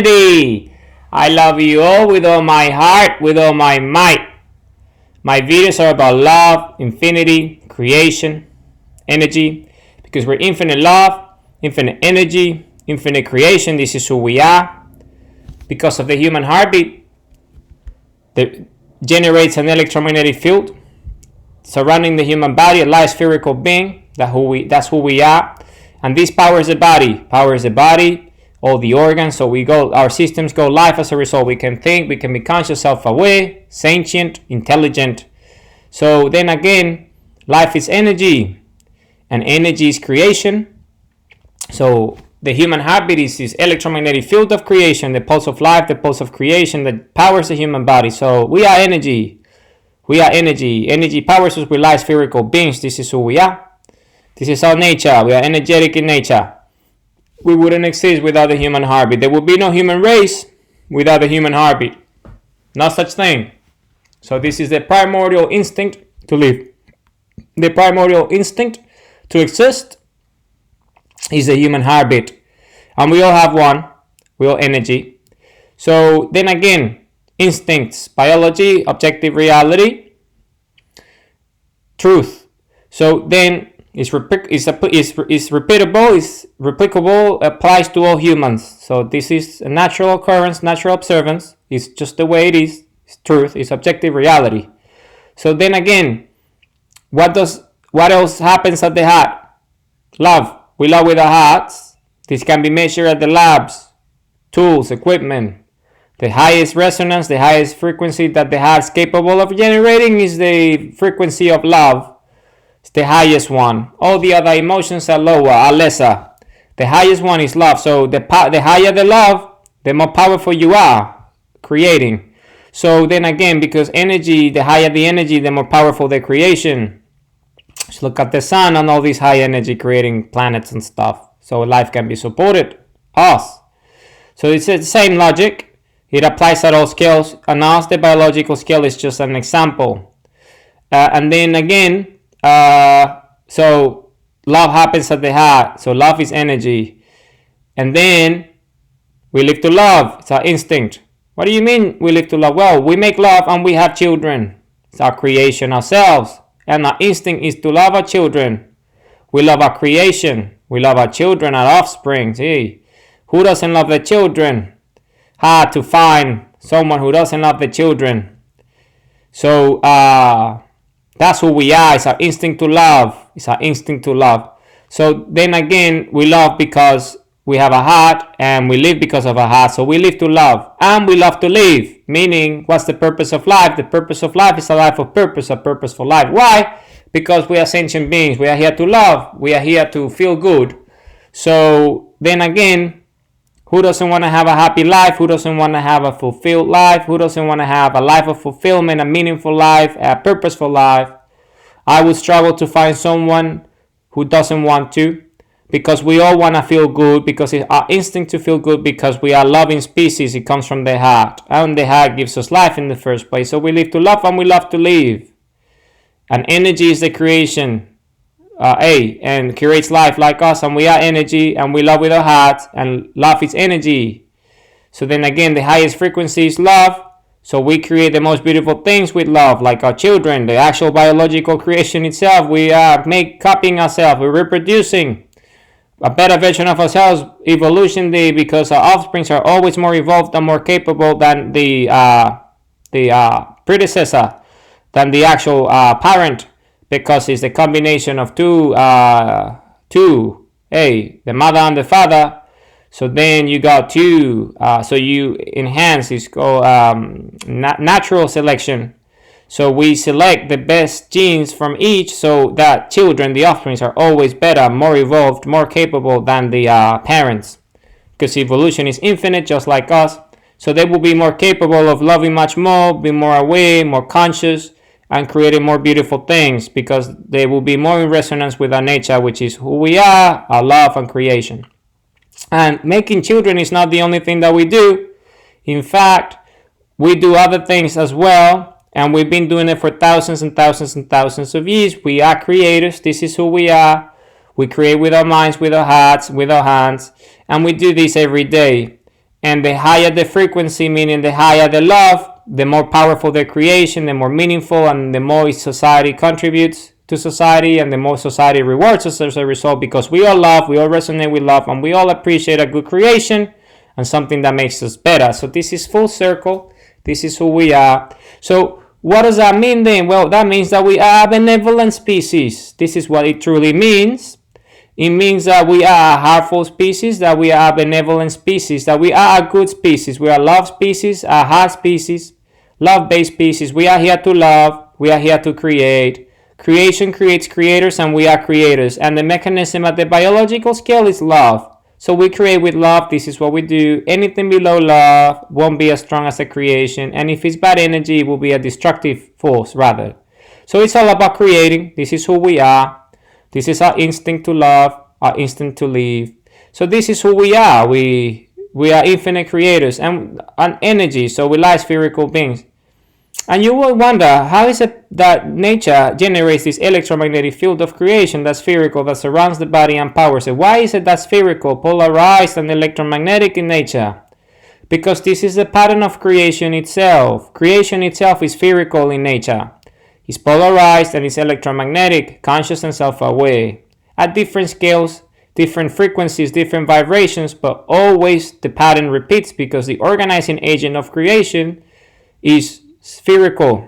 I love you all with all my heart, with all my might. My videos are about love, infinity, creation, energy, because we're infinite love, infinite energy, infinite creation. This is who we are. Because of the human heartbeat that generates an electromagnetic field surrounding the human body, a light spherical being. That's who we are. And this powers the body, all the organs. So our systems go live as a result. We can think, we can be conscious, self-aware, sentient, intelligent. So then again, life is energy, and energy is creation. So the human heartbeat is this electromagnetic field of creation, the pulse of life, the pulse of creation that powers the human body. So we are energy. We are energy. Energy powers us with light spherical beings. This is who we are. This is our nature. We are energetic in nature. We wouldn't exist without the human heartbeat. There would be no human race without the human heartbeat. No such thing. So this is the primordial instinct to live. The primordial instinct to exist is the human heartbeat. And we all have one. We all energy. So then again, instincts, biology, objective reality, truth. So then is repeatable, is replicable, applies to all humans. So this is a natural occurrence, natural observance. It's just the way it is. It's truth. It's objective reality. So then again, what else happens at the heart? Love. We love with our hearts. This can be measured at the labs, tools, equipment. The highest resonance, the highest frequency that the heart is capable of generating is the frequency of love. It's the highest one. All the other emotions are lower, are lesser. The highest one is love. So the higher the love, the more powerful you are creating. So then again, because energy, the higher the energy, the more powerful the creation. Just look at the sun and all these high energy creating planets and stuff. So life can be supported. Us. So it's the same logic. It applies at all scales. And us, the biological scale, is just an example. And then again, so love happens at the heart. So love is energy. And then we live to love. It's our instinct. What do you mean we live to love? Well, we make love and we have children. It's our creation ourselves. And our instinct is to love our children. We love our creation. We love our children, our offspring. Hey, who doesn't love their children? Hard to find someone who doesn't love their children. So, that's who we are. It's our instinct to love. It's our instinct to love. So then again, we love because we have a heart, and we live because of a heart. So we live to love, and we love to live. Meaning, what's the purpose of life? The purpose of life is a life of purpose, a purposeful life. Why? Because we are sentient beings. We are here to love. We are here to feel good. So then again, who doesn't want to have a happy life? Who doesn't want to have a fulfilled life? Who doesn't want to have a life of fulfillment, a meaningful life, a purposeful life? I would struggle to find someone who doesn't want to, because we all want to feel good, because it's our instinct to feel good, because we are loving species. It comes from the heart, and the heart gives us life in the first place. So we live to love, and we love to live. And energy is the creation. And creates life like us, and we are energy, and we love with our hearts, and love is energy. So then again, the highest frequency is love. So we create the most beautiful things with love, like our children, the actual biological creation itself. We are copying ourselves. We're reproducing a better version of ourselves evolutionally, because our offsprings are always more evolved and more capable than the predecessor, than the actual parent. Because it's the combination of two, the mother and the father. So then you got two, so you enhance, it's called natural selection. So we select the best genes from each, so that children, the offspring, are always better, more evolved, more capable than the parents. Because evolution is infinite, just like us. So they will be more capable of loving much more, be more aware, more conscious, and creating more beautiful things, because they will be more in resonance with our nature, which is who we are, our love and creation. And making children is not the only thing that we do. In fact, we do other things as well, and we've been doing it for thousands and thousands and thousands of years. We are creators. This is who we are. We create with our minds, with our hearts, with our hands, and we do this every day. And the higher the frequency, meaning the higher the love, the more powerful the creation, the more meaningful, and the more society contributes to society, and the more society rewards us as a result, because we all love, we all resonate with love, and we all appreciate a good creation and something that makes us better. So this is full circle. This is who we are. So what does that mean then? Well, that means that we are a benevolent species. This is what it truly means. It means that we are a heartful species, that we are a benevolent species, that we are a good species. We are a love species, a heart species, love-based species. We are here to love. We are here to create. Creation creates creators, and we are creators. And the mechanism at the biological scale is love. So we create with love. This is what we do. Anything below love won't be as strong as a creation. And if it's bad energy, it will be a destructive force rather. So it's all about creating. This is who we are. This is our instinct to love, our instinct to live. So this is who we are. We are infinite creators and energy. So we are spherical beings. And you will wonder, how is it that nature generates this electromagnetic field of creation that's spherical, that surrounds the body and powers it? Why is it that spherical, polarized, and electromagnetic in nature? Because this is the pattern of creation itself. Creation itself is spherical in nature. It's polarized and it's electromagnetic, conscious and self-aware. At different scales, different frequencies, different vibrations, but always the pattern repeats, because the organizing agent of creation is spherical.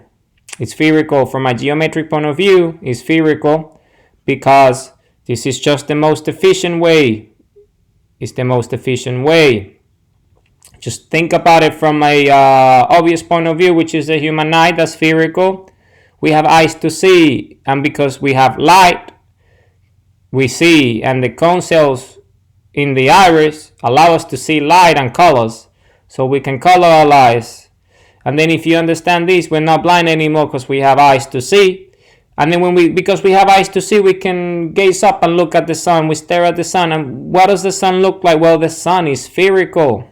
It's spherical from a geometric point of view. It's spherical because this is just the most efficient way. It's the most efficient way. Just think about it from a obvious point of view, which is the human eye. That's spherical. We have eyes to see, and because we have light, we see, and the cone cells in the iris allow us to see light and colors, so we can color our lives. And then if you understand this, we're not blind anymore because we have eyes to see. And then because we have eyes to see, we can gaze up and look at the sun. We stare at the sun, and what does the sun look like? Well, the sun is spherical.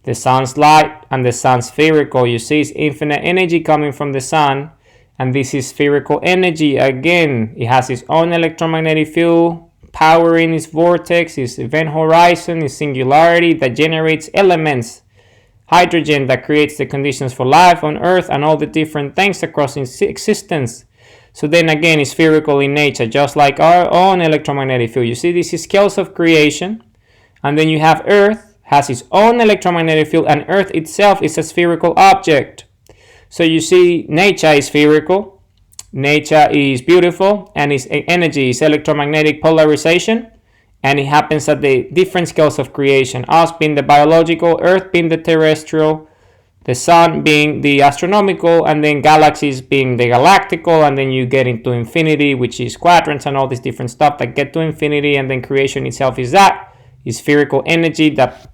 The sun's light and the sun's spherical. You see, it's infinite energy coming from the sun. And this is spherical energy. Again, it has its own electromagnetic field, powering its vortex, its event horizon, its singularity that generates elements. Hydrogen that creates the conditions for life on Earth and all the different things across existence. So then again, it's spherical in nature, just like our own electromagnetic field. You see, this is scales of creation. And then you have Earth, has its own electromagnetic field, and Earth itself is a spherical object. So you see, nature is spherical, nature is beautiful, and its energy is electromagnetic polarization, and it happens at the different scales of creation. Us being the biological, Earth being the terrestrial, the sun being the astronomical, and then galaxies being the galactical, and then you get into infinity, which is quadrants and all this different stuff that get to infinity, and then creation itself is spherical energy that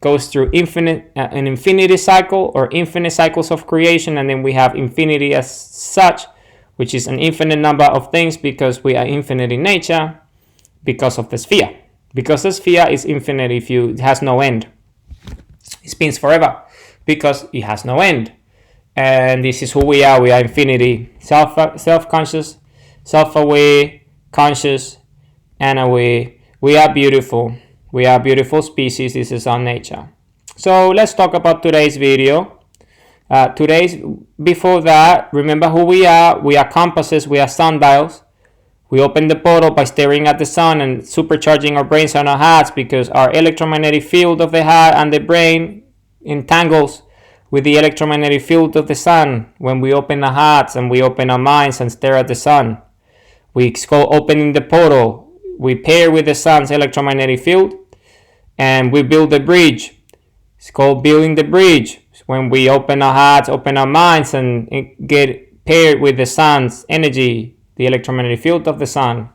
goes through an infinity cycle or infinite cycles of creation, and then we have infinity as such, which is an infinite number of things because we are infinite in nature because of the sphere. Because the sphere is infinite, it has no end. It spins forever because it has no end. And this is who we are. We are infinity, self-conscious, self-aware, conscious, and aware. We are beautiful. We are a beautiful species. This is our nature. So let's talk about today's video. Before that, remember who we are. We are compasses. We are sundials. We open the portal by staring at the sun and supercharging our brains on our hearts, because our electromagnetic field of the heart and the brain entangles with the electromagnetic field of the sun. When we open our hearts and we open our minds and stare at the sun, it's called opening the portal. We pair with the sun's electromagnetic field and we build the bridge. It's called building the bridge. When we open our hearts, open our minds, and get paired with the sun's energy, the electromagnetic field of the sun.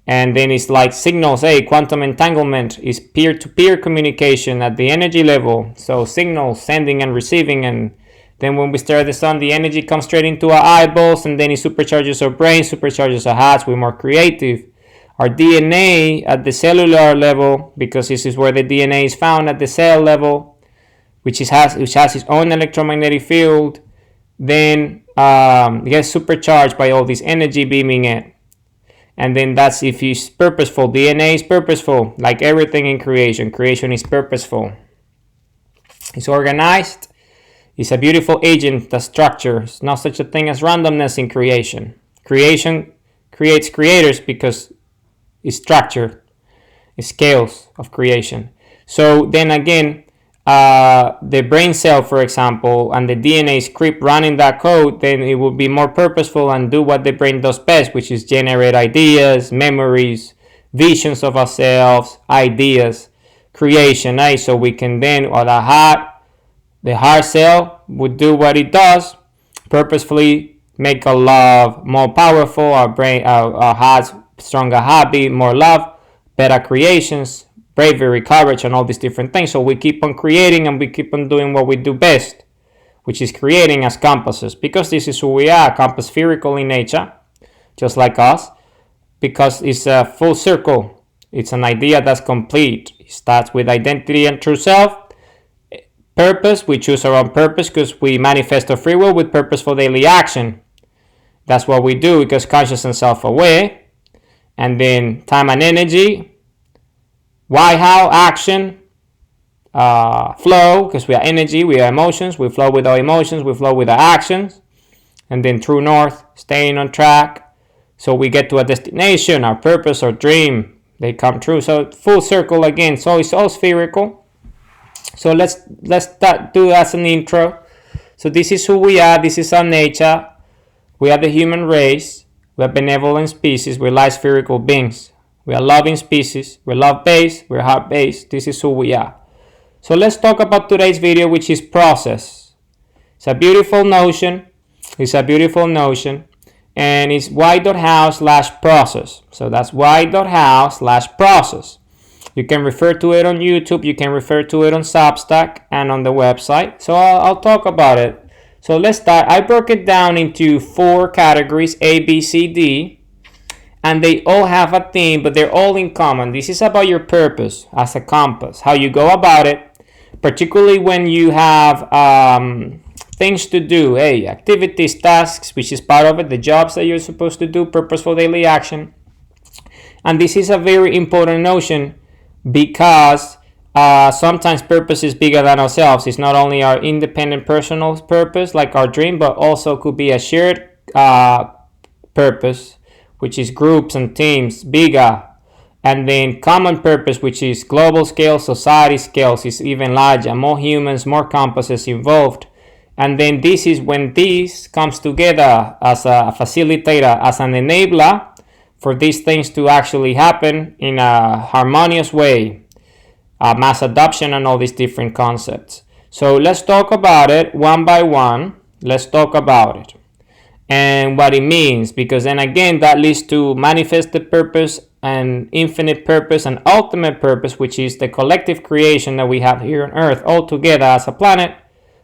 And then it's like signals. Quantum entanglement is peer-to-peer communication at the energy level. So signals sending and receiving. And then when we stare at the sun, the energy comes straight into our eyeballs, and then it supercharges our brain, supercharges our hearts. We're more creative. Our DNA at the cellular level, because this is where the DNA is found at the cell level, which has its own electromagnetic field, then gets supercharged by all this energy beaming in. And then if it's purposeful. DNA is purposeful, like everything in creation. Creation is purposeful. It's organized. It's a beautiful agent that structures. Not such a thing as randomness in creation. Creation creates creators because it's structured. It's scales of creation. So then again, the brain cell, for example, and the DNA script running that code, then it will be more purposeful and do what the brain does best, which is generate ideas, memories, visions of ourselves, ideas, creation. Right? So we can then, or the heart cell would do what it does, purposefully make our love more powerful, our brain, our heart's stronger habit, more love, better creations, bravery, courage, and all these different things. So we keep on creating and we keep on doing what we do best, which is creating as compasses, because this is who we are, compass spherical in nature, just like us, because it's a full circle. It's an idea that's complete. It starts with identity and true self. Purpose, we choose our own purpose because we manifest our free will with purposeful daily action. That's what we do because conscious and self-aware. And then time and energy. Why, how, action, flow, because we are energy, we are emotions. We flow with our emotions, we flow with our actions. And then true north, staying on track. So we get to a destination, our purpose, our dream, they come true. So full circle again. So it's all spherical. So let's do as an intro. So this is who we are. This is our nature. We are the human race. We are benevolent species. We're light spherical beings. We are loving species. We're love-based. We're heart-based. This is who we are. So let's talk about today's video, which is process. It's a beautiful notion. And it's y.how/process. So that's y.how/process. You can refer to it on YouTube. You can refer to it on Substack and on the website. So I'll talk about it. So let's start. I broke it down into 4 categories, A, B, C, D. And they all have a theme, but they're all in common. This is about your purpose as a compass, how you go about it, particularly when you have things to do, activities, tasks, which is part of it, the jobs that you're supposed to do, purposeful daily action. And this is a very important notion because sometimes purpose is bigger than ourselves. It's not only our independent personal purpose, like our dream, but also could be a shared purpose, which is groups and teams, bigger. And then common purpose, which is global scale, society scales, is even larger, more humans, more compasses involved. And then this is when this comes together as a facilitator, as an enabler for these things to actually happen in a harmonious way, mass adoption and all these different concepts. So let's talk about it one by one. Let's talk about it and what it means, because then again that leads to manifested purpose and infinite purpose and ultimate purpose, which is the collective creation that we have here on Earth all together as a planet.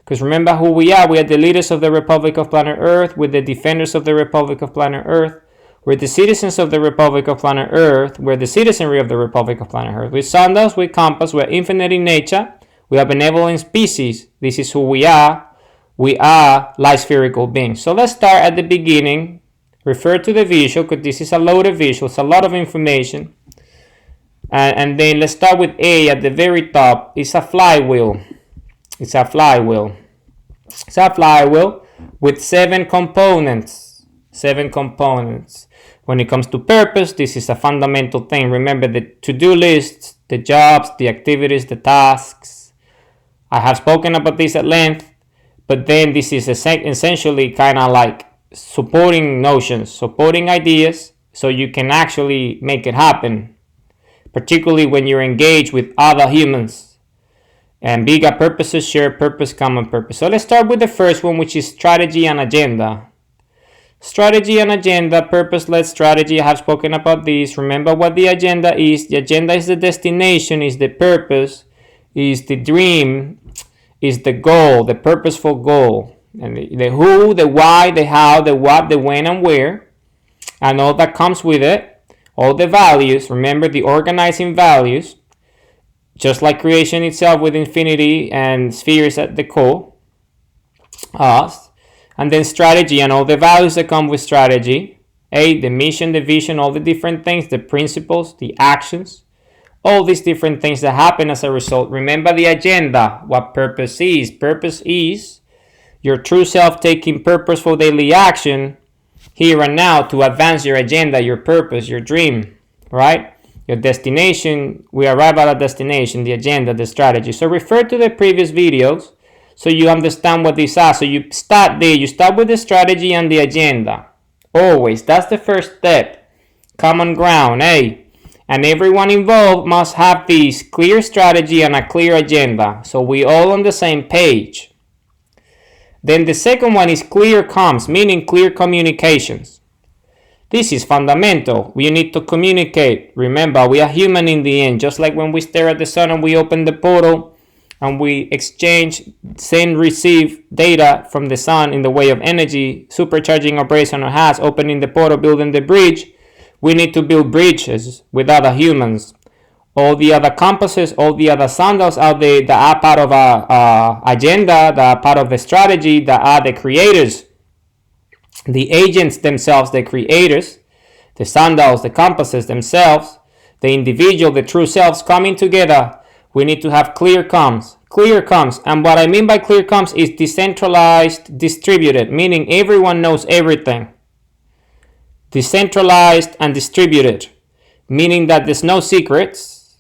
Because remember who we are. We are the leaders of the Republic of Planet Earth. We're the defenders of the Republic of Planet Earth. We're the citizens of the Republic of Planet Earth. We're the citizenry of the Republic of Planet Earth. We're sundials, we're compass, we're infinite in nature. We are benevolent species. This is who we are. We are light spherical beings. So let's start at the beginning. Refer to the visual because this is a loaded visual. It's a lot of information. And then let's start with A at the very top. It's a flywheel. It's a flywheel. It's a flywheel with 7 components. 7 components. When it comes to purpose, this is a fundamental thing. Remember the to-do lists, the jobs, the activities, the tasks. I have spoken about this at length, but then this is essentially kind of like supporting notions, supporting ideas, so you can actually make it happen, particularly when you're engaged with other humans. And bigger purposes, shared purpose, common purpose. So let's start with the first one, which is strategy and agenda. Strategy and agenda, purpose-led strategy. I have spoken about this. Remember what the agenda is. The agenda is the destination, is the purpose, is the dream, is the goal, the purposeful goal. And the who, the why, the how, the what, the when, and where. And all that comes with it. All the values. Remember the organizing values. Just like creation itself with infinity and spheres at the core. Us. And then strategy and all the values that come with strategy. The mission, the vision, all the different things, the principles, the actions. all these different things that happen as a result. Remember the agenda, what purpose is. Purpose is your true self taking purposeful daily action here and now to advance your agenda, your purpose, your dream, right? Your destination. We arrive at a destination, the agenda, the strategy. So refer to the previous videos so you understand what these are. So you start there. You start with the strategy and the agenda. Always. That's the first step. Common ground, hey. And everyone involved must have this clear strategy and a clear agenda. So we all on the same page. Then the second one is clear comms, meaning clear communications. This is fundamental. We need to communicate. Remember, we are human in the end. Just like when we stare at the sun and we open the portal and we exchange, send, receive data from the sun in the way of energy, supercharging our brains on our hearts, opening the portal, building the bridge. We need to build bridges with other humans. All the other compasses, all the other sundials out there that are part of our agenda, that are part of the strategy, that are the creators, the agents themselves, the creators, the sundials, the compasses themselves, the individual, the true selves coming together. We need to have clear comms. Clear comms. And what I mean by clear comms is decentralized, distributed, meaning everyone knows everything. Decentralized and distributed, meaning that there's no secrets.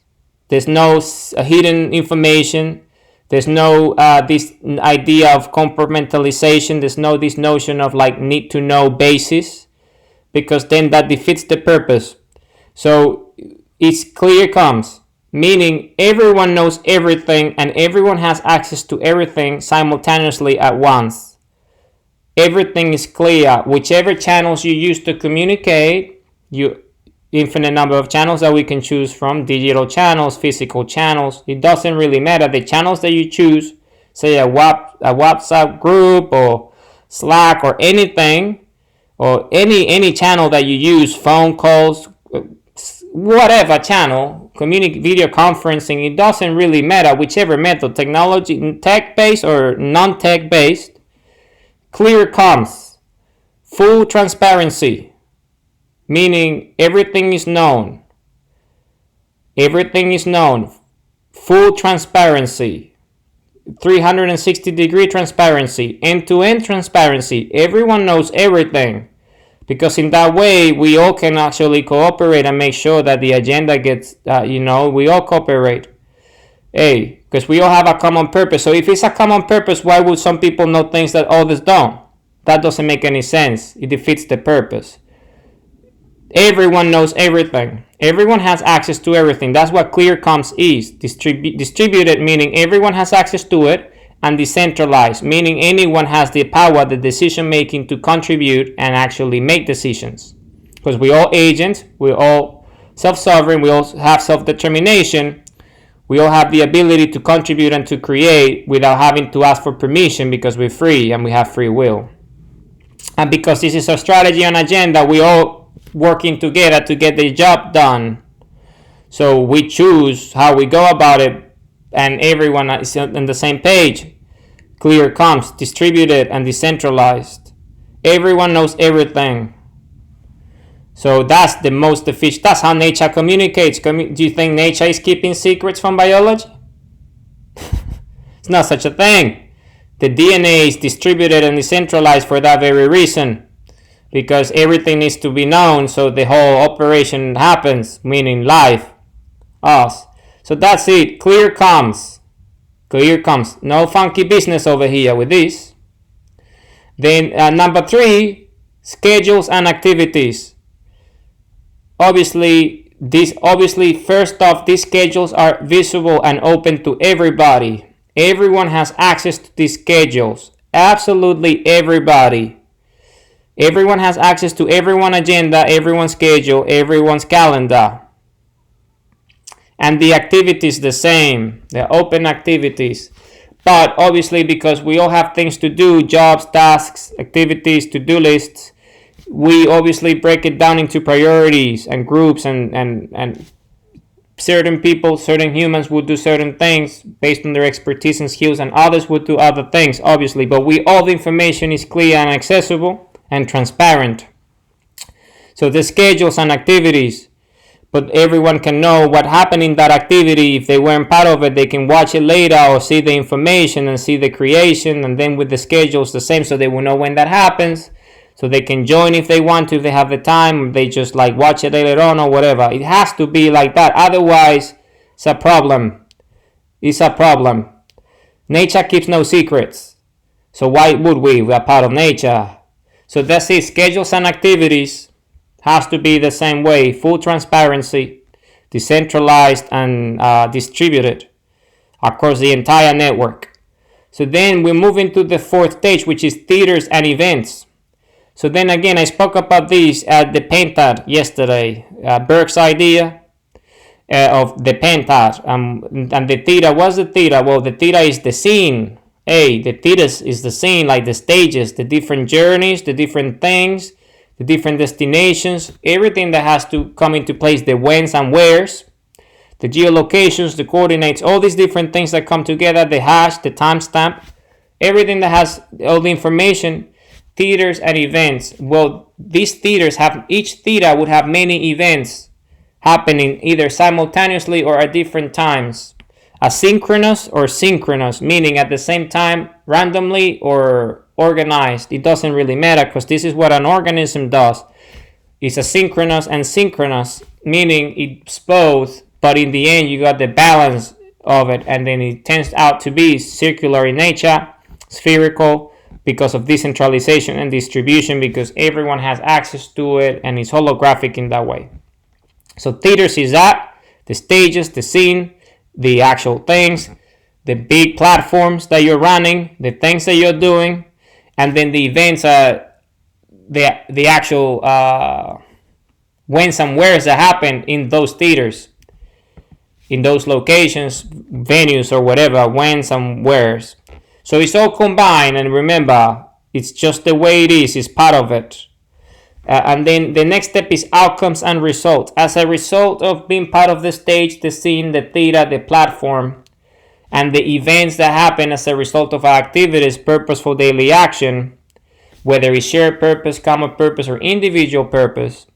There's no hidden information. There's no this idea of compartmentalization. There's no this notion of like need to know basis, because then that defeats the purpose. So it's clear comms, meaning everyone knows everything and everyone has access to everything simultaneously at once. Everything is clear. Whichever channels you use to communicate, infinite number of channels that we can choose from, digital channels, physical channels, it doesn't really matter. The channels that you choose, say a WhatsApp group or Slack or anything, or any channel that you use, phone calls, whatever channel, video conferencing, it doesn't really matter. Whichever method, technology, tech-based or non-tech-based, clear comms, full transparency, meaning everything is known. Everything is known. Full transparency. 360-degree transparency. End-to-end transparency. Everyone knows everything. Because in that way, we all can actually cooperate and make sure that the agenda gets, we all cooperate. Hey, because we all have a common purpose. So if it's a common purpose, why would some people know things that others don't? That doesn't make any sense. It defeats the purpose. Everyone knows everything. Everyone has access to everything. That's what clear comms is. Distributed, meaning everyone has access to it, and decentralized, meaning anyone has the power, the decision making to contribute and actually make decisions. Because we're all agents, we're all self-sovereign, we all have self-determination, we all have the ability to contribute and to create without having to ask for permission, because we're free and we have free will. And because this is our strategy and agenda, we all working together to get the job done. So we choose how we go about it, and everyone is on the same page. Clear comms, distributed and decentralized. Everyone knows everything. So that's the most efficient. That's how nature communicates. Do you think nature is keeping secrets from biology? It's not such a thing. The DNA is distributed and decentralized for that very reason. Because everything needs to be known, so the whole operation happens, meaning life, us. So that's it. Clear comms. Clear comms. No funky business over here with this. Then number 3, schedules and activities. Obviously, first off, these schedules are visible and open to everybody. Everyone has access to these schedules. Absolutely everybody. Everyone has access to everyone's agenda, everyone's schedule, everyone's calendar. And the activities the same. They're open activities. But obviously, because we all have things to do, jobs, tasks, activities, to-do lists, we obviously break it down into priorities and groups, and certain people, certain humans would do certain things based on their expertise and skills, and others would do other things, obviously. But all the information is clear and accessible and transparent. So the schedules and activities. but everyone can know what happened in that activity. If they weren't part of it, they can watch it later or see the information and see the creation, and then with the schedules the same, so they will know when that happens, so they can join if they want to, if they have the time, they just like watch it later on or whatever. It has to be like that, otherwise it's a problem. It's a problem. Nature keeps no secrets, so why would we? We are part of nature. So that's it. Schedules and activities has to be the same way. Full transparency, decentralized and distributed across the entire network. So then we move into the fourth stage, which is theaters and events. So then again, I spoke about this at the Pentad yesterday. Burke's idea of the Pentad. And the theater, what's the theater? Well, the theater is the scene. Hey, the theater is the scene, like the stages, the different journeys, the different things, the different destinations, everything that has to come into place, the whens and wheres, the geolocations, the coordinates, all these different things that come together, the hash, the timestamp, everything that has all the information, theaters and events. Well, these theaters each theater would have many events happening either simultaneously or at different times. Asynchronous or synchronous, meaning at the same time, randomly or organized. It doesn't really matter, because this is what an organism does. It's asynchronous and synchronous, meaning it's both, but in the end you got the balance of it, and then it tends out to be circular in nature, spherical, because of decentralization and distribution, because everyone has access to it, and it's holographic in that way. So theaters is that, the stages, the scene, the actual things, the big platforms that you're running, the things that you're doing, and then the events are the actual whens and wheres that happen in those theaters, in those locations, venues or whatever, whens and wheres. So it's all combined, and remember, it's just the way it is, it's part of it. And then the next step is outcomes and results. As a result of being part of the stage, the scene, the theater, the platform, and the events that happen as a result of our activities, purposeful daily action, whether it's shared purpose, common purpose, or individual purpose,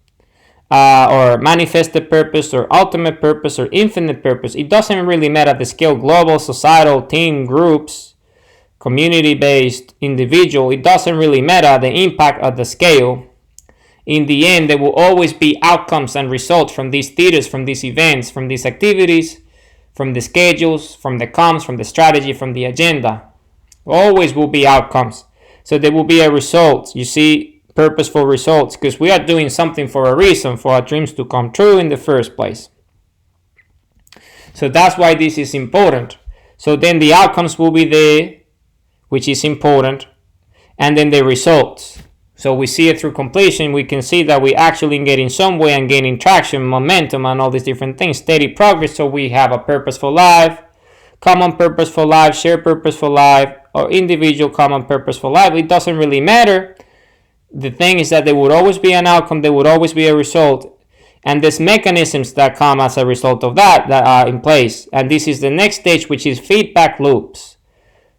or manifested purpose, or ultimate purpose, or infinite purpose, it doesn't really matter the scale, global, societal, team, groups, community-based, individual, it doesn't really matter the impact of the scale. In the end, there will always be outcomes and results from these theaters, from these events, from these activities, from the schedules, from the comms, from the strategy, from the agenda. Always will be outcomes. So there will be a result. You see, purposeful results, because we are doing something for a reason, for our dreams to come true in the first place. So that's why this is important. So then the outcomes will be there, which is important, and then the results. So we see it through completion. We can see that we actually getting some way and gaining traction, momentum, and all these different things, steady progress. So we have a purposeful life, common purposeful life, shared purposeful life, or individual common purposeful life. It doesn't really matter. The thing is that there would always be an outcome, there would always be a result, and there's mechanisms that come as a result of that are in place. And this is the next stage, which is feedback loops.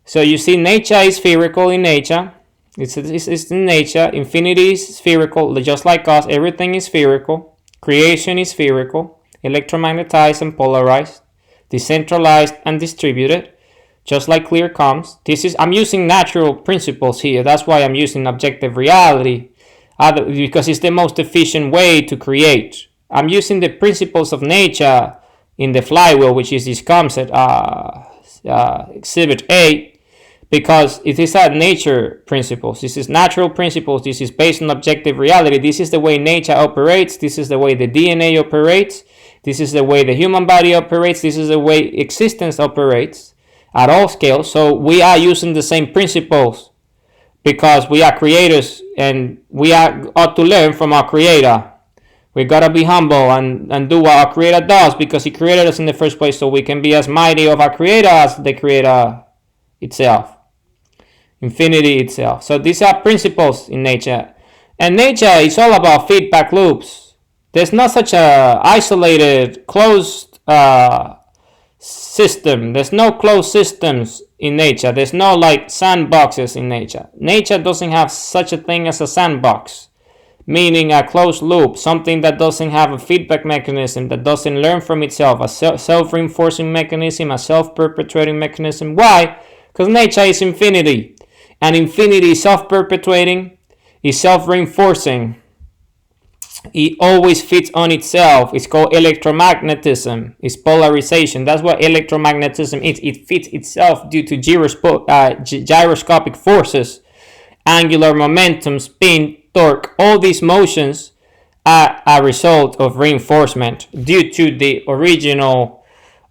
So you see, nature is spherical in nature. It's in nature. Infinity is spherical, just like us. Everything is spherical. Creation is spherical, electromagnetized and polarized, decentralized and distributed, just like clear comms. I'm using natural principles here. That's why I'm using objective reality, because it's the most efficient way to create. I'm using the principles of nature in the flywheel, which is this concept, Exhibit A, because it is nature principles. This is natural principles. This is based on objective reality. This is the way nature operates. This is the way the DNA operates. This is the way the human body operates. This is the way existence operates at all scales. So we are using the same principles because we are creators, and we ought to learn from our creator. We gotta be humble and do what our creator does, because he created us in the first place, so we can be as mighty of our creator as the creator itself. Infinity itself. So these are principles in nature. And nature is all about feedback loops. There's not such a isolated, closed system. There's no closed systems in nature. There's no like sandboxes in nature. Nature doesn't have such a thing as a sandbox. meaning a closed loop, something that doesn't have a feedback mechanism, that doesn't learn from itself, a self-reinforcing mechanism, a self-perpetuating mechanism. Why? Because nature is infinity, and infinity is self-perpetuating, is self-reinforcing. It always fits on itself. It's called electromagnetism. It's polarization. That's what electromagnetism is. It fits itself due to gyroscopic forces, angular momentum, spin, torque. All these motions are a result of reinforcement due to the original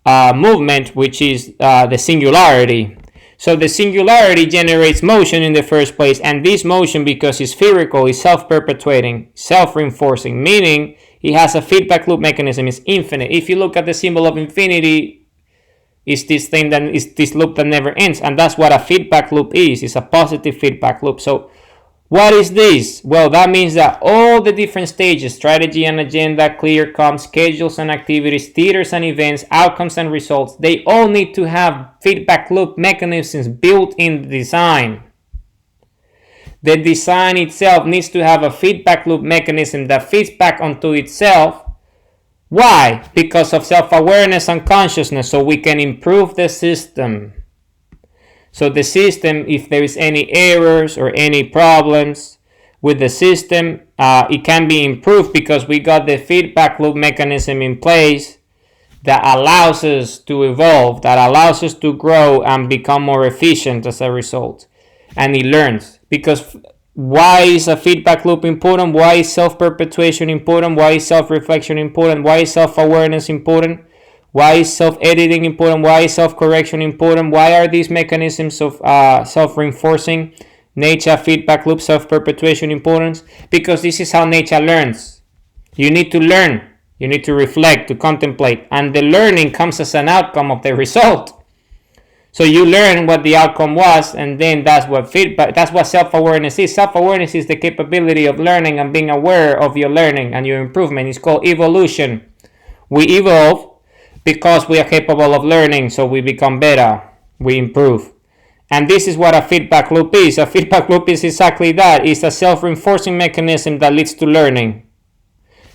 movement, which is the singularity. So the singularity generates motion in the first place, and this motion, because it's spherical, is self-perpetuating, self-reinforcing, meaning it has a feedback loop mechanism. It's infinite. If you look at the symbol of infinity, it's this thing that is this loop that never ends, and that's what a feedback loop is. It's a positive feedback loop. So what is this? Well, that means that all the different stages, strategy and agenda, clear comms, schedules and activities, theaters and events, outcomes and results, they all need to have feedback loop mechanisms built in the design. The design itself needs to have a feedback loop mechanism that feeds back onto itself. Why? Because of self-awareness and consciousness, so we can improve the system. So the system, if there is any errors or any problems with the system, it can be improved because we got the feedback loop mechanism in place that allows us to evolve, that allows us to grow and become more efficient as a result. And it learns. Because why is a feedback loop important? Why is self-perpetuation important? Why is self-reflection important? Why is self-awareness important? Why is self-editing important? Why is self-correction important? Why are these mechanisms of self-reinforcing, nature, feedback loop, self-perpetuation important? Because this is how nature learns. You need to learn. You need to reflect, to contemplate. And the learning comes as an outcome of the result. So you learn what the outcome was, and then that's what self-awareness is. Self-awareness is the capability of learning and being aware of your learning and your improvement. It's called evolution. We evolve because we are capable of learning, so we become better, we improve. And this is what a feedback loop is. A feedback loop is exactly that. It's a self-reinforcing mechanism that leads to learning.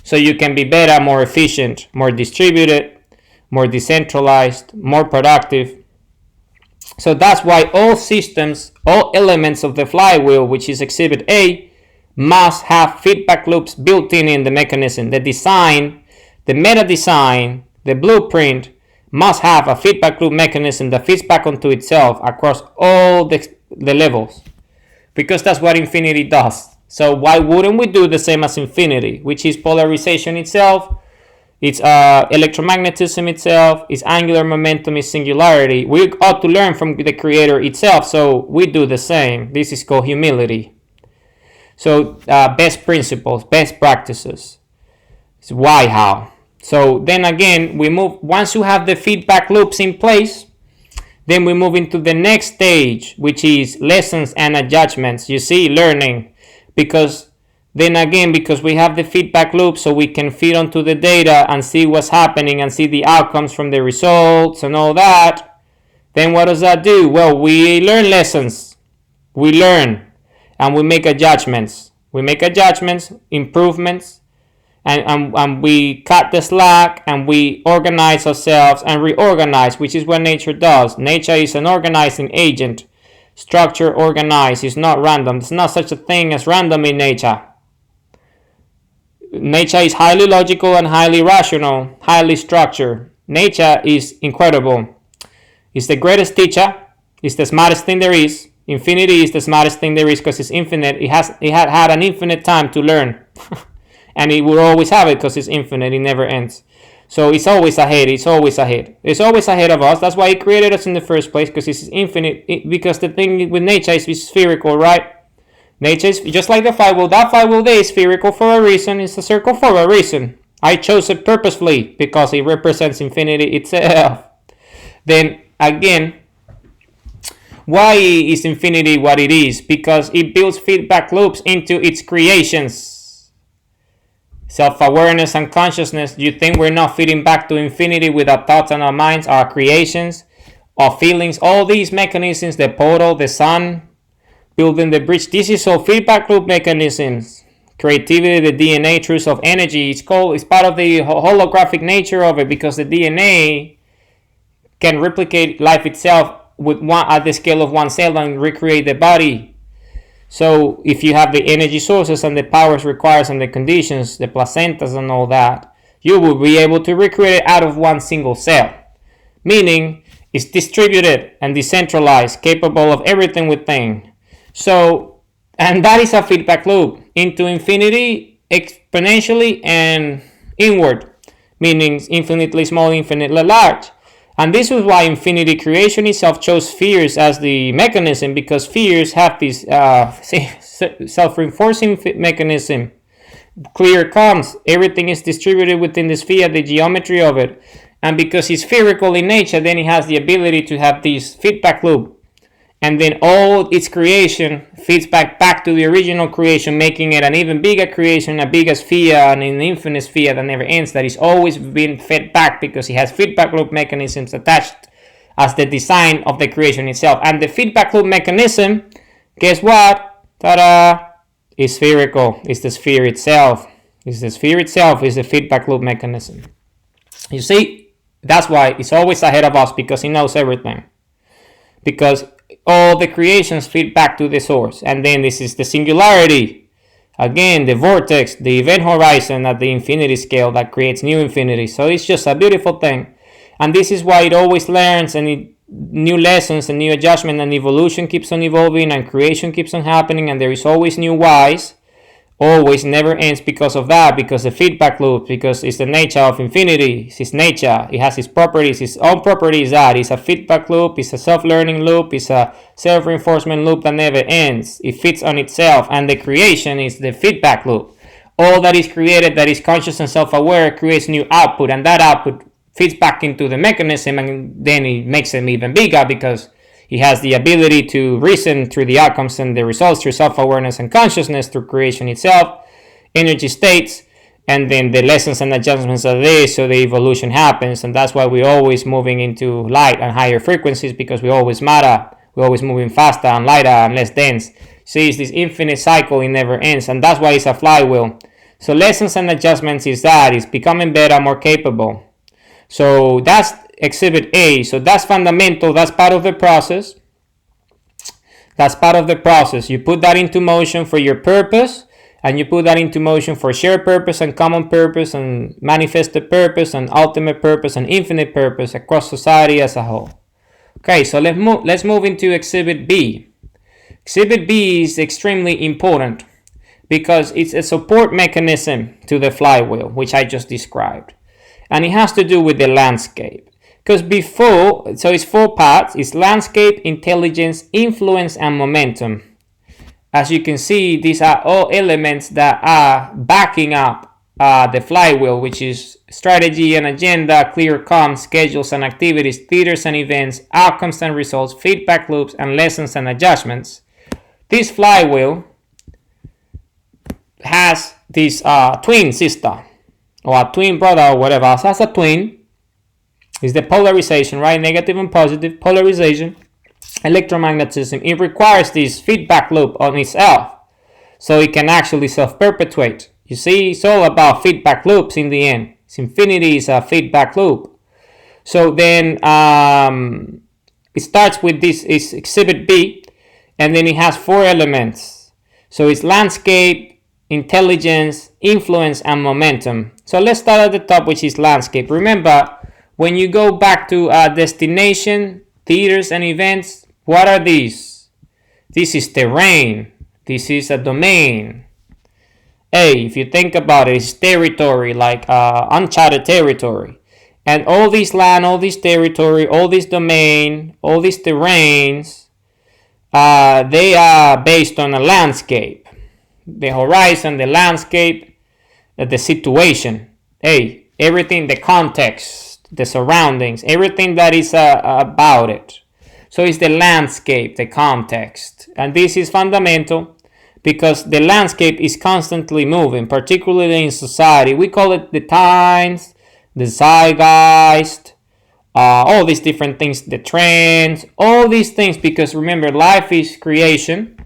So you can be better, more efficient, more distributed, more decentralized, more productive. So that's why all systems, all elements of the flywheel, which is Exhibit A, must have feedback loops built in the mechanism. The design, the meta design, the blueprint must have a feedback loop mechanism that feeds back onto itself across all the levels, because that's what infinity does. So why wouldn't we do the same as infinity, which is polarization itself, it's electromagnetism itself, it's angular momentum, it's singularity. We ought to learn from the creator itself, so we do the same. This is called humility. So best principles, best practices. It's why, how. So then again, we move, once you have the feedback loops in place, then we move into the next stage, which is lessons and adjustments. You see, learning. Because then again, because we have the feedback loop, so we can feed onto the data and see what's happening and see the outcomes from the results and all that. Then what does that do? Well, we learn lessons. We learn and we make adjustments. We make adjustments, improvements. And we cut the slack and we organize ourselves and reorganize, which is what nature does. Nature is an organizing agent. Structure, organized, is not random. There's not such a thing as random in nature. Nature is highly logical and highly rational, highly structured. Nature is incredible. It's the greatest teacher. It's the smartest thing there is. Infinity is the smartest thing there is because it's infinite. It had an infinite time to learn. And it will always have it because it's infinite. It never ends. So it's always ahead. It's always ahead. It's always ahead of us. That's why it created us in the first place, because it's infinite. Because the thing with nature is spherical, right? Nature is just like the flywheel. That flywheel there is spherical for a reason. It's a circle for a reason. I chose it purposefully because it represents infinity itself. Then again, why is infinity what it is? Because it builds feedback loops into its creations. Self-awareness and consciousness. You think we're not feeding back to infinity with our thoughts and our minds, our creations, our feelings, all these mechanisms, the portal, the sun, building the bridge. This is all feedback loop mechanisms creativity, the DNA, truth of energy. It's part of the holographic nature of it, because the DNA can replicate life itself with one at the scale of one cell and recreate the body. So if you have the energy sources and the powers required and the conditions, the placentas and all that, you will be able to recreate it out of one single cell. Meaning it's distributed and decentralized, capable of everything within. So, and that is a feedback loop into infinity, exponentially, and inward, meaning infinitely small, infinitely large. And this is why infinity creation itself chose spheres as the mechanism, because spheres have this self-reinforcing mechanism. Clear comes, everything is distributed within the sphere, the geometry of it. And because it's spherical in nature, then it has the ability to have this feedback loop. And then all its creation feeds back to the original creation, making it an even bigger creation, a bigger sphere, and an infinite sphere that never ends, that is always being fed back, because it has feedback loop mechanisms attached as the design of the creation itself. And the feedback loop mechanism, guess what? Ta-da! Is spherical. It's the sphere itself. It's the sphere itself is the feedback loop mechanism. You see, that's why it's always ahead of us, because it knows everything. Because all the creations feed back to the source. And then this is the singularity. Again, the vortex, the event horizon at the infinity scale that creates new infinity. So it's just a beautiful thing. And this is why it always learns, and new lessons and new adjustment, and evolution keeps on evolving, and creation keeps on happening, and there is always new whys. Always never ends because of that, because the feedback loop, because it's the nature of infinity, it's its nature, it has its properties, its own properties. That it's a feedback loop, it's a self-learning loop, it's a self-reinforcement loop that never ends. It fits on itself, and the creation is the feedback loop. All that is created, that is conscious and self-aware, creates new output, and that output fits back into the mechanism, and then it makes them even bigger, because he has the ability to reason through the outcomes and the results through self-awareness and consciousness, through creation itself, energy states, and then the lessons and adjustments of this, so the evolution happens. And that's why we're always moving into light and higher frequencies, because we always matter. We're always moving faster and lighter and less dense. See, it's this infinite cycle, it never ends, and that's why it's a flywheel. So lessons and adjustments is that, it's becoming better, more capable. So that's exhibit A. So that's fundamental. That's part of the process. That's part of the process. You put that into motion for your purpose, and you put that into motion for shared purpose and common purpose and manifested purpose and ultimate purpose and infinite purpose across society as a whole. Okay, so let's move into exhibit B. Exhibit B is extremely important because it's a support mechanism to the flywheel, which I just described. And it has to do with the landscape. Because before, so it's 4 parts. It's landscape, intelligence, influence, and momentum. As you can see, these are all elements that are backing up the flywheel, which is strategy and agenda, clear comms, schedules and activities, theaters and events, outcomes and results, feedback loops, and lessons and adjustments. This flywheel has this twin sister, or a twin brother, or whatever. So as a twin is the polarization, right? Negative and positive polarization, electromagnetism. It requires this feedback loop on itself, so it can actually self-perpetuate. You see, it's all about feedback loops in the end. Infinity is a feedback loop. So then it starts with this is exhibit B, and then it has 4 elements. So it's landscape, intelligence, influence, and momentum. So let's start at the top, which is landscape. Remember, when you go back to destination, theaters, and events, what are these? This is terrain. This is a domain. If you think about it, it's territory, like uncharted territory. And all this land, all this territory, all this domain, all these terrains, they are based on a landscape. The horizon, the landscape, the situation. Everything, the context, the surroundings, everything that is about it. So it's the landscape, the context. And this is fundamental because the landscape is constantly moving, particularly in society. We call it the times, the zeitgeist, all these different things, the trends, all these things, because remember, life is creation.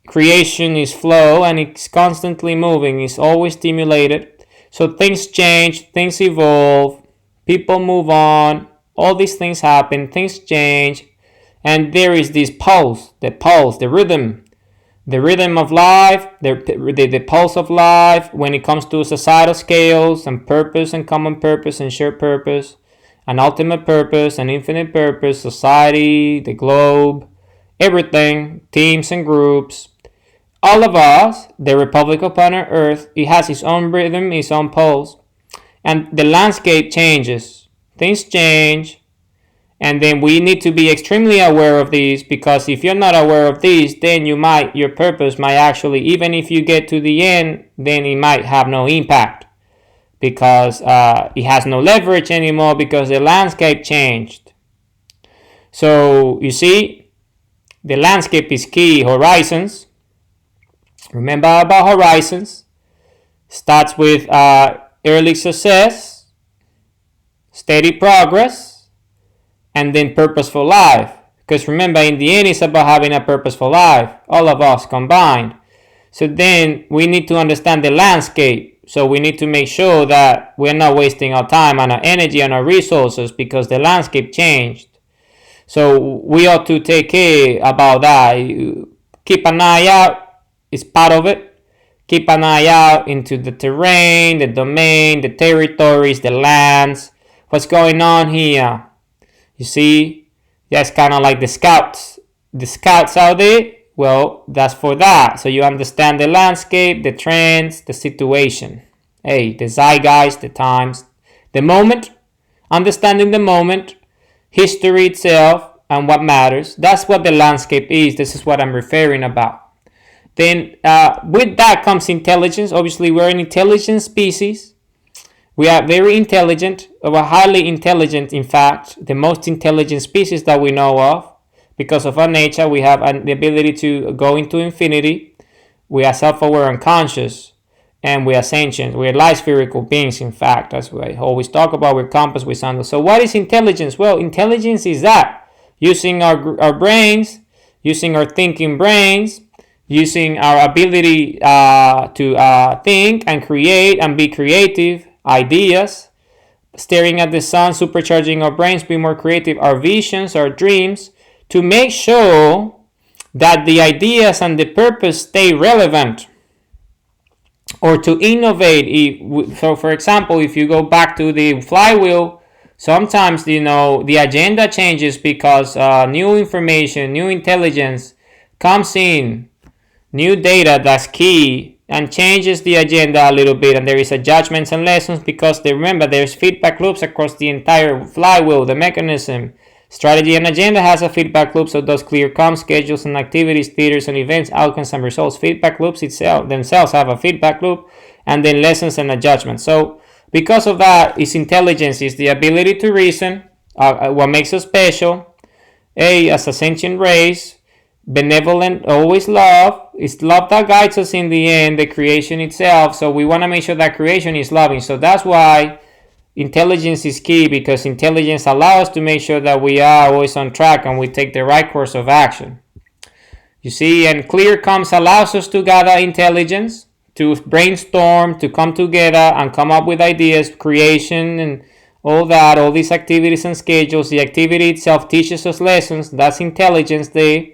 creation is flow and it's constantly moving, it's always stimulated. So things change, things evolve, people move on, all these things happen, things change, and there is this pulse, the rhythm of life, the pulse of life when it comes to societal scales and purpose and common purpose and shared purpose and ultimate purpose and infinite purpose, society, the globe, everything, teams and groups. All of us, the Republic of Planet Earth, it has its own rhythm, its own pulse, and the landscape changes. Things change, and then we need to be extremely aware of these, because if you're not aware of these, then your purpose might actually, even if you get to the end, then it might have no impact, because it has no leverage anymore because the landscape changed. So you see, the landscape is key. Horizons. Remember about horizons. Starts with early success, steady progress, and then purposeful life. Because remember, in the end, it's about having a purposeful life, all of us combined. So then we need to understand the landscape. So we need to make sure that we're not wasting our time and our energy and our resources because the landscape changed. So we ought to take care about that. Keep an eye out. It's part of it. Keep an eye out into the terrain, the domain, the territories, the lands. What's going on here? You see, that's kind of like the scouts. The scouts out there, well, that's for that. So you understand the landscape, the trends, the situation. Hey, the zeitgeist, the times, the moment, understanding the moment, history itself, and what matters. That's what the landscape is. This is what I'm referring about. Then with that comes intelligence. Obviously, we're an intelligent species. We are very intelligent. We're highly intelligent, in fact, the most intelligent species that we know of. Because of our nature, we have the ability to go into infinity. We are self-aware and conscious. And we are sentient. We are light spherical beings, in fact. That's what I always talk about. We're compass, we're sundials. So what is intelligence? Well, intelligence is that. Using our brains, using our thinking brains, using our ability to think and create and be creative, ideas, staring at the sun, supercharging our brains, be more creative, our visions, our dreams, to make sure that the ideas and the purpose stay relevant, or to innovate. So for example, if you go back to the flywheel, sometimes the agenda changes because new information, new intelligence comes in, new data that's key, and changes the agenda a little bit, and there is adjustments and lessons because remember there's feedback loops across the entire flywheel, the mechanism. Strategy and agenda has a feedback loop, so does clear comms, schedules and activities, theaters and events, outcomes and results. Feedback loops themselves have a feedback loop, and then lessons and adjustments. So because of that, its intelligence is the ability to reason, what makes us special, as a sentient race, benevolent, always love. It's love that guides us in the end, the creation itself. So we want to make sure that creation is loving. So that's why intelligence is key, because intelligence allows us to make sure that we are always on track and we take the right course of action. You see, and clear comms allows us to gather intelligence, to brainstorm, to come together and come up with ideas, creation and all that, all these activities and schedules. The activity itself teaches us lessons. That's intelligence there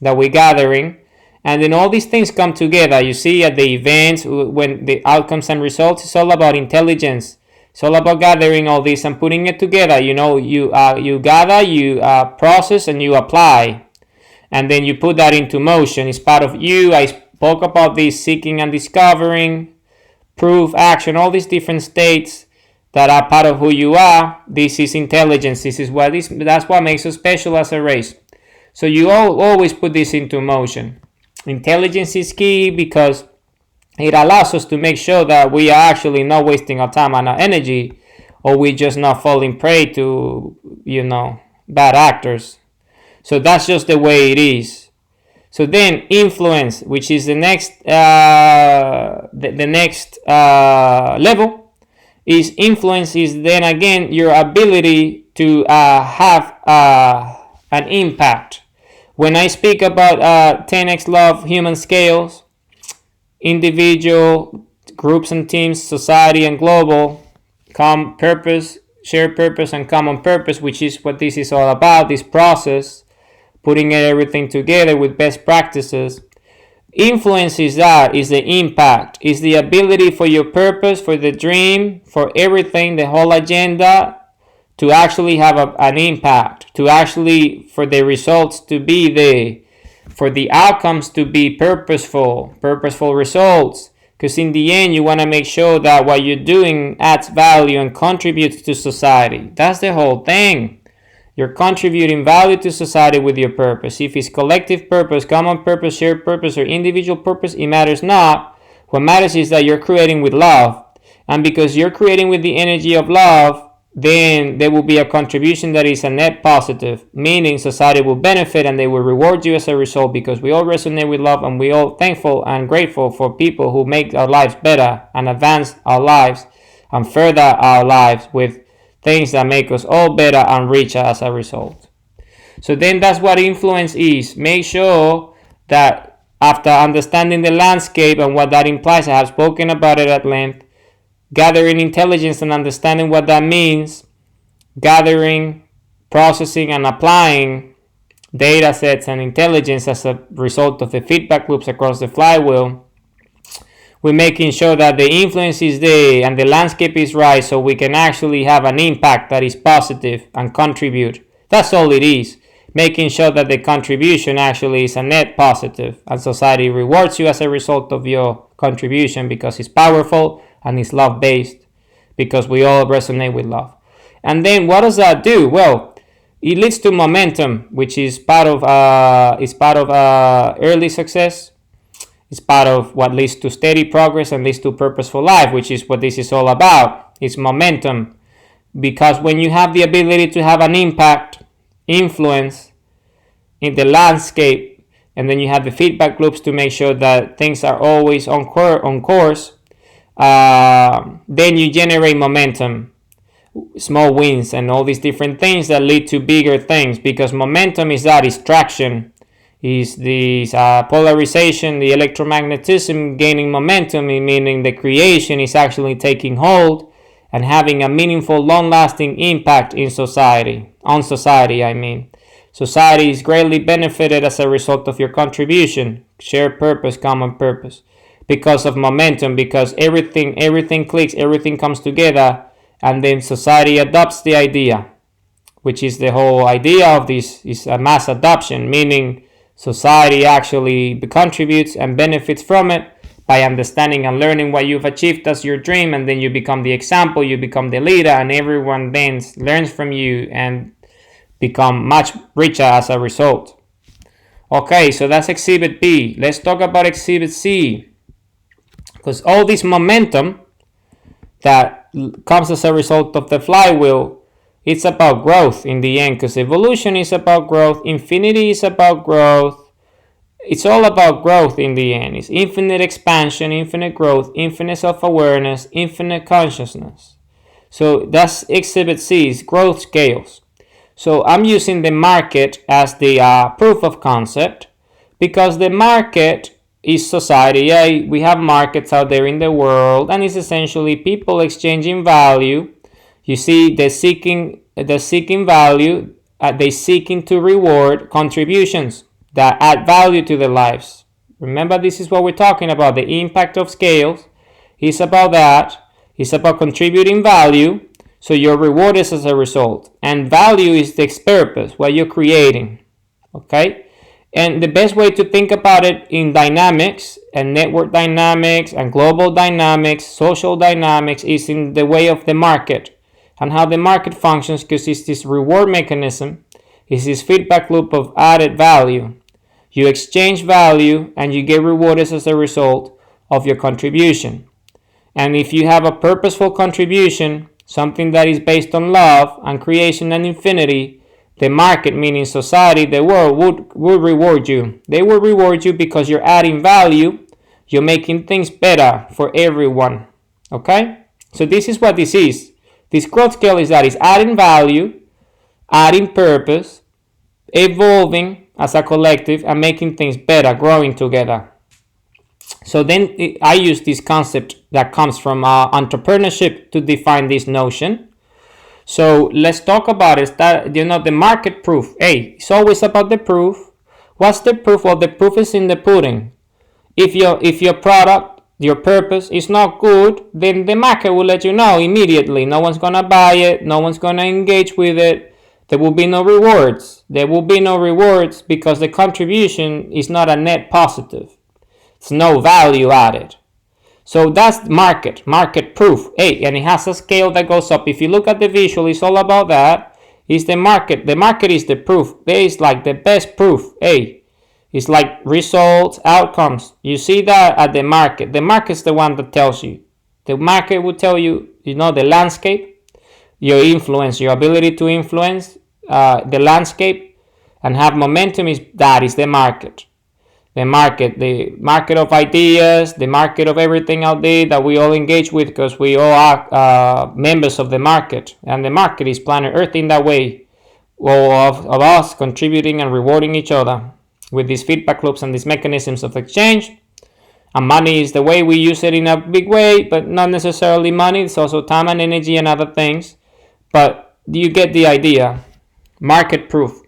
that we're gathering. And then all these things come together. You see, at the events, when the outcomes and results, it's all about intelligence. It's all about gathering all this and putting it together. You gather, you process, and you apply. And then you put that into motion. It's part of you. I spoke about this, seeking and discovering, proof, action, all these different states that are part of who you are. This is intelligence. That's what makes us special as a race. So you always put this into motion. Intelligence is key because it allows us to make sure that we are actually not wasting our time and our energy, or we just not falling prey to, bad actors. So that's just the way it is. So then influence, which is the next level, is influence is then again your ability to have an impact. When I speak about 10x love human scales, individual, groups and teams, society and global, purpose, shared purpose and common purpose, which is what this is all about, this process, putting everything together with best practices. Influence is that, is the impact, is the ability for your purpose, for the dream, for everything, the whole agenda, to actually have an impact, to actually, for the results to be there, for the outcomes to be purposeful results. Because in the end, you want to make sure that what you're doing adds value and contributes to society. That's the whole thing. You're contributing value to society with your purpose. If it's collective purpose, common purpose, shared purpose, or individual purpose, it matters not. What matters is that you're creating with love. And because you're creating with the energy of love, then there will be a contribution that is a net positive, meaning society will benefit and they will reward you as a result, because we all resonate with love and we all thankful and grateful for people who make our lives better and advance our lives and further our lives with things that make us all better and richer as a result. So then that's what influence is. Make sure that after understanding the landscape and what that implies, I have spoken about it at length, gathering intelligence and understanding what that means, gathering, processing, and applying data sets and intelligence as a result of the feedback loops across the flywheel. We're making sure that the influence is there and the landscape is right, so we can actually have an impact that is positive and contribute. That's all it is. Making sure that the contribution actually is a net positive and society rewards you as a result of your contribution, because it's powerful and it's love-based, because we all resonate with love. And then what does that do? Well, it leads to momentum, which is part of early success. It's part of what leads to steady progress and leads to purposeful life, which is what this is all about. It's momentum. Because when you have the ability to have an impact, influence in the landscape, and then you have the feedback loops to make sure that things are always on course, then you generate momentum, small wins, and all these different things that lead to bigger things. Because momentum is traction, is this polarization, the electromagnetism gaining momentum, meaning the creation is actually taking hold and having a meaningful, long-lasting impact in society. Society is greatly benefited as a result of your contribution, shared purpose, common purpose, because of momentum, because everything clicks, everything comes together, and then society adopts the idea, which is the whole idea of this, is a mass adoption, meaning society actually contributes and benefits from it by understanding and learning what you've achieved as your dream, and then you become the example, you become the leader, and everyone then learns from you and become much richer as a result. Okay, so that's Exhibit B. Let's talk about Exhibit C. Because all this momentum that comes as a result of the flywheel, it's about growth in the end, because evolution is about growth, infinity is about growth. It's all about growth in the end. It's infinite expansion, infinite growth, infinite self-awareness, infinite consciousness. So that's Exhibit C, is growth scales. So I'm using the market as the proof of concept, because the market is society. Yeah, we have markets out there in the world, and it's essentially people exchanging value. You see, they're seeking value. They're seeking to reward contributions that add value to their lives. Remember, this is what we're talking about. The impact of scales is about that. It's about contributing value, so you're rewarded as a result. And value is the purpose, what you're creating. Okay? And the best way to think about it in dynamics and network dynamics and global dynamics, social dynamics, is in the way of the market and how the market functions, because it's this reward mechanism, it's this feedback loop of added value. You exchange value and you get rewarded as a result of your contribution. And if you have a purposeful contribution, something that is based on love and creation and infinity, the market, meaning society, the world, would reward you. They will reward you because you're adding value. You're making things better for everyone. Okay? So this is what this is. This growth scale is that it's adding value, adding purpose, evolving, as a collective and making things better, growing together. So then I use this concept that comes from entrepreneurship to define this notion. So let's talk about it. That, the market proof. Hey, it's always about the proof. What's the proof? Well, the proof is in the pudding. If your product, your purpose is not good, then the market will let you know immediately. No one's gonna buy it. No one's gonna engage with it. There will be no rewards. There will be no rewards because the contribution is not a net positive. It's no value added. So that's market proof. Hey, and it has a scale that goes up. If you look at the visual, it's all about that. It's the market. The market is the proof. There is like the best proof. Hey, it's like results, outcomes. You see that at the market. The market's the one that tells you. The market will tell you, the landscape, your influence, your ability to influence the landscape and have momentum is the market. The market of ideas, the market of everything out there that we all engage with because we all are members of the market. And the market is planet Earth in that way, of us contributing and rewarding each other with these feedback loops and these mechanisms of exchange. And money is the way we use it in a big way, but not necessarily money. It's also time and energy and other things. But you get the idea. Market proof.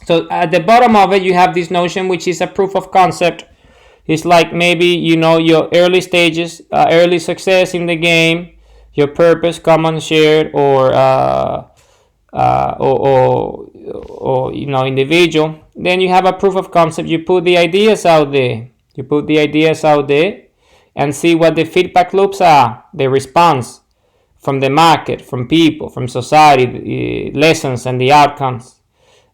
So at the bottom of it, you have this notion, which is a proof of concept. It's like maybe, your early stages, early success in the game, your purpose, common shared, or individual. Then you have a proof of concept. You put the ideas out there. And see what the feedback loops are, the response from the market, from people, from society, the lessons and the outcomes.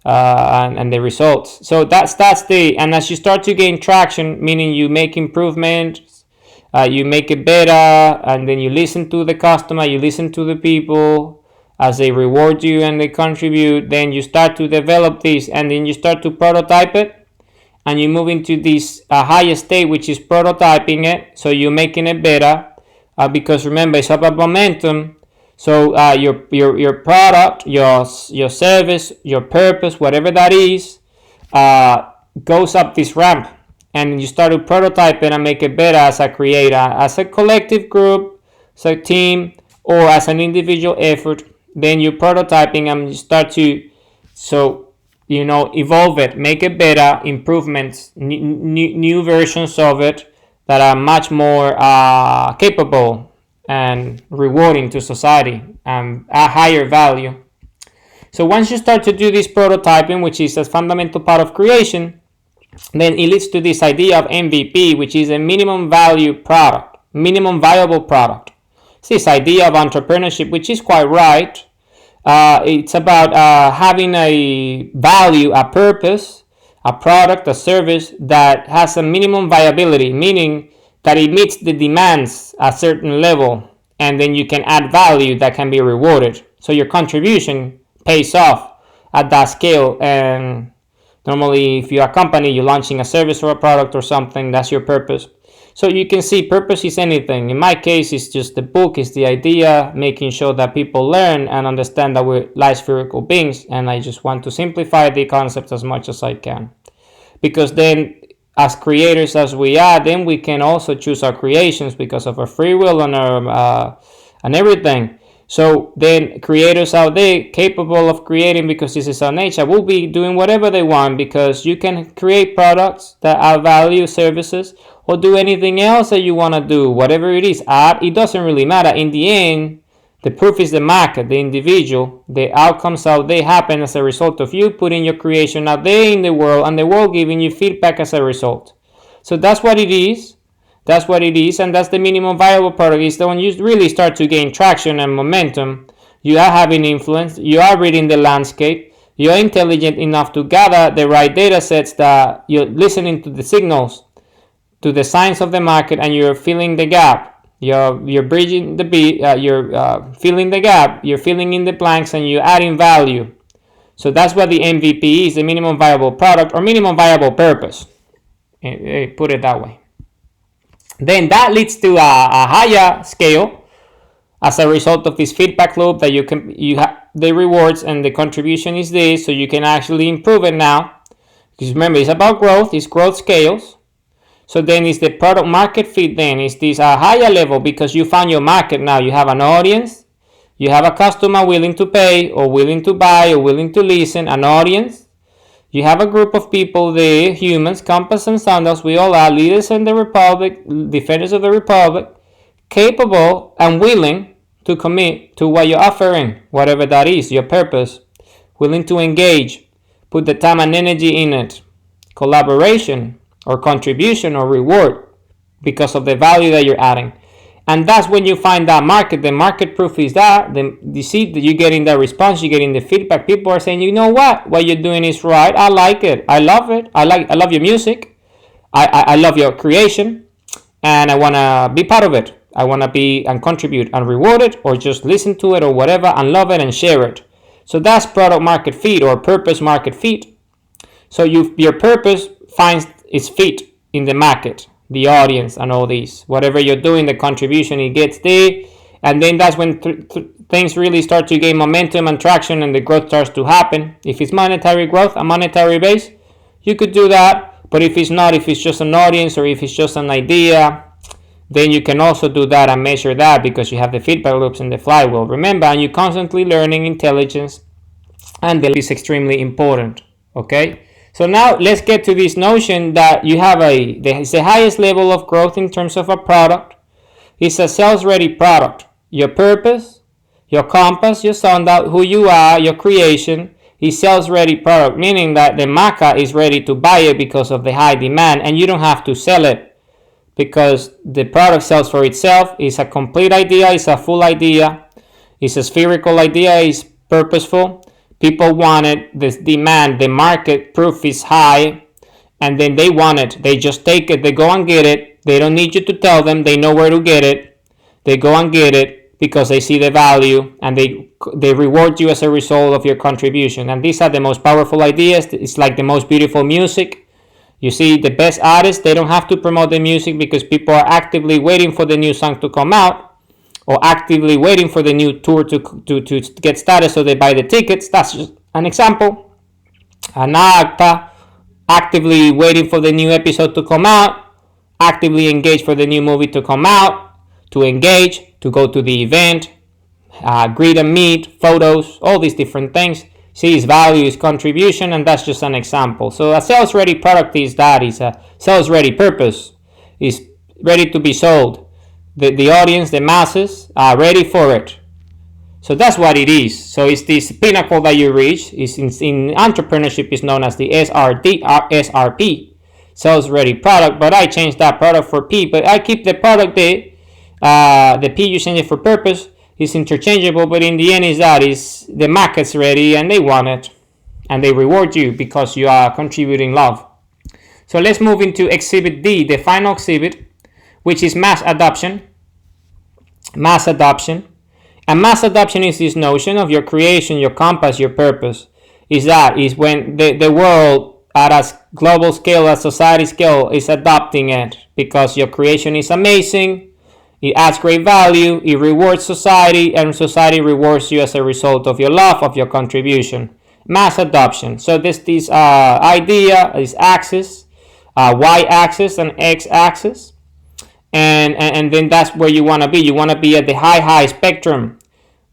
And the results. So that's and as you start to gain traction, meaning you make improvements, you make it better, and then you listen to the customer, you listen to the people as they reward you and they contribute, then you start to develop this, and then you start to prototype it, and you move into this higher state, which is prototyping it. So you're making it better, because remember, it's about momentum. So your product, your service, your purpose, whatever that is, goes up this ramp, and you start to prototype it and make it better as a creator, as a collective group, as a team, or as an individual effort. Then you're prototyping and you start to evolve it, make it better, improvements, new versions of it that are much more capable and rewarding to society and a higher value. So once you start to do this prototyping, which is a fundamental part of creation, then it leads to this idea of MVP, which is a minimum viable product. It's this idea of entrepreneurship, which is quite right. It's about having a value, a purpose, a product, a service that has a minimum viability, meaning that it meets the demands at a certain level, and then you can add value that can be rewarded. So your contribution pays off at that scale. And normally, if you're a company, you're launching a service or a product or something, that's your purpose. So you can see purpose is anything. In my case, it's just the book, it's the idea, making sure that people learn and understand that we're light spherical beings. And I just want to simplify the concept as much as I can. Because then, as creators as we are, then we can also choose our creations because of our free will and our and everything. So then creators out there capable of creating, because this is our nature, will be doing whatever they want, because you can create products that add value, services, or do anything else that you want to do, whatever it is. It doesn't really matter. In the end, the proof is the market, the individual. The outcomes out there happen as a result of you putting your creation out there in the world, and the world giving you feedback as a result. So that's what it is. That's what it is, and that's the minimum viable product. Is that when you really start to gain traction and momentum, you are having influence, you are reading the landscape, you are intelligent enough to gather the right data sets, that you're listening to the signals, to the signs of the market, and you're filling the gap. You're bridging the beat, you're filling the gap, you're filling in the blanks, and you're adding value. So that's what the MVP is, the minimum viable product or minimum viable purpose. Put it that way. Then that leads to a higher scale as a result of this feedback loop that you have the rewards and the contribution is this, so you can actually improve it now. Because remember, it's about growth, it's growth scales. So then it's the product market fit, then is this a higher level because you found your market now. You have an audience, you have a customer willing to pay or willing to buy or willing to listen, an audience. You have a group of people, the humans, compass and sundials, we all are leaders in the republic, defenders of the republic, capable and willing to commit to what you're offering, whatever that is, your purpose, willing to engage, put the time and energy in it, collaboration or contribution or reward because of the value that you're adding. And that's when you find that market. The market proof is that you see that you're getting the response, you're getting the feedback. People are saying, you know what you're doing is right. I like it. I love it. I love your music. I love your creation, and I want to be part of it. I want to be and contribute and reward it, or just listen to it or whatever and love it and share it. So that's product market fit or purpose market fit. So your purpose finds its fit in the market, the audience, and all these. Whatever you're doing, the contribution, it gets there. And then that's when things really start to gain momentum and traction and the growth starts to happen. If it's monetary growth, a monetary base, you could do that. But if it's not, if it's just an audience or if it's just an idea, then you can also do that and measure that because you have the feedback loops and the flywheel. Remember, and you're constantly learning intelligence, and that is extremely important. Okay? So now let's get to this notion that you have the highest level of growth in terms of a product. It's a sales-ready product. Your purpose, your compass, your sundial, who you are, your creation, is sales-ready product, meaning that the market is ready to buy it because of the high demand, and you don't have to sell it because the product sells for itself. It's a complete idea, it's a full idea, it's a spherical idea, it's purposeful. People want it, the demand, the market proof is high, and then they want it. They just take it, they go and get it. They don't need you to tell them, they know where to get it. They go and get it because they see the value, and they reward you as a result of your contribution. And these are the most powerful ideas. It's like the most beautiful music. You see, the best artists, they don't have to promote the music because people are actively waiting for the new song to come out, or actively waiting for the new tour to get started, so they buy the tickets. That's just an example. An actor actively waiting for the new episode to come out, actively engaged for the new movie to come out, to engage, to go to the event, greet and meet, photos, all these different things. See, his value, his contribution, and that's just an example. So a sales-ready product is a sales-ready purpose, is ready to be sold. The audience, the masses, are ready for it. So that's what it is. So it's this pinnacle that you reach. Is in entrepreneurship is known as the SRP, sales ready product. But I changed that product for P. But I keep the product there. The P you change it for purpose. It's interchangeable. But in the end, is the market's ready and they want it, and they reward you because you are contributing love. So let's move into Exhibit D, the final exhibit, which is mass adoption. Mass adoption. And mass adoption is this notion of your creation, your compass, your purpose. Is when the world at a global scale, a society scale, is adopting it because your creation is amazing, it adds great value, it rewards society, and society rewards you as a result of your love, of your contribution. Mass adoption. So this idea is axis, y-axis and x-axis. And then that's where you want to be. You want to be at the high spectrum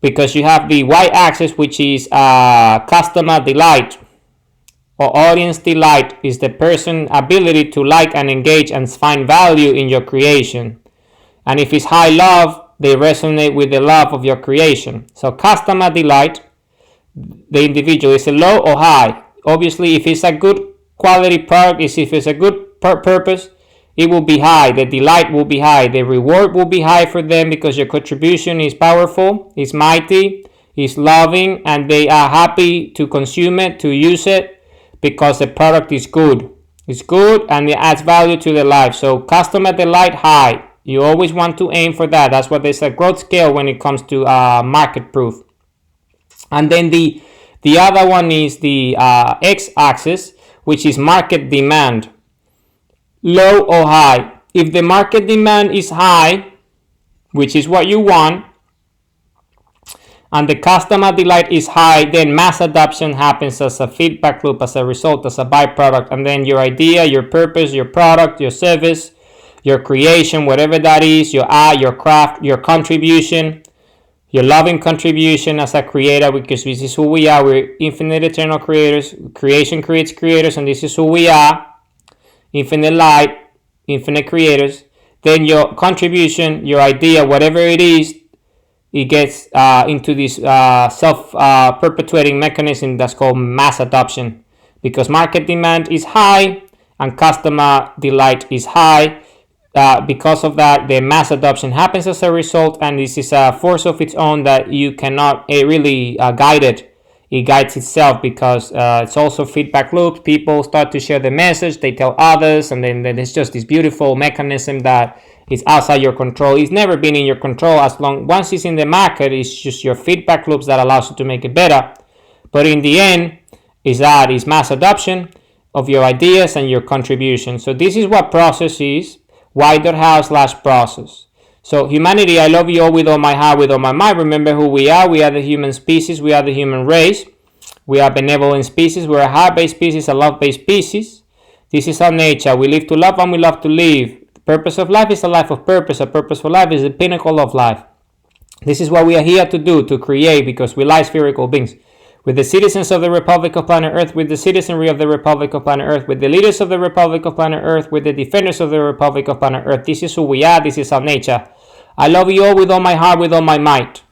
because you have the y-axis, which is customer delight or audience delight, is the person's ability to like and engage and find value in your creation. And if it's high love, they resonate with the love of your creation. So customer delight, the individual, is a low or high. Obviously, if it's a good quality product, if it's a good purpose, it will be high. The delight will be high. The reward will be high for them because your contribution is powerful, is mighty, is loving, and they are happy to consume it, to use it, because the product is good. It's good and it adds value to their life. So customer delight high. You always want to aim for that. That's what there's a growth scale when it comes to market proof. And then the other one is the x-axis, which is market demand. Low or high. If the market demand is high, which is what you want, and the customer delight is high, then mass adoption happens as a feedback loop, as a result, as a byproduct. And then your idea, your purpose, your product, your service, your creation, whatever that is, your art, your craft, your contribution, your loving contribution as a creator, because this is who we are. We're infinite eternal creators. Creation creates creators, and this is who we are. Infinite light, infinite creators. Then your contribution, your idea, whatever it is, it gets into this self-perpetuating mechanism that's called mass adoption, because market demand is high and customer delight is high. Because of that, the mass adoption happens as a result, and this is a force of its own that you cannot really guide it. It guides itself, because it's also feedback loops. People start to share the message, they tell others, and then there's just this beautiful mechanism that is outside your control. It's never been in your control once it's in the market. It's just your feedback loops that allows you to make it better. But in the end, is mass adoption of your ideas and your contribution. So this is what process is. y.house/process. So humanity, I love you all with all my heart, with all my mind. Remember who we are. We are the human species. We are the human race. We are benevolent species. We're a heart-based species, a love-based species. This is our nature. We live to love and we love to live. The purpose of life is a life of purpose. A purposeful life is the pinnacle of life. This is what we are here to do, to create, because we light spherical beings. With the citizens of the Republic of Planet Earth, with the citizenry of the Republic of Planet Earth, with the leaders of the Republic of Planet Earth, with the defenders of the Republic of Planet Earth. This is who we are. This is our nature. I love you all with all my heart, with all my might.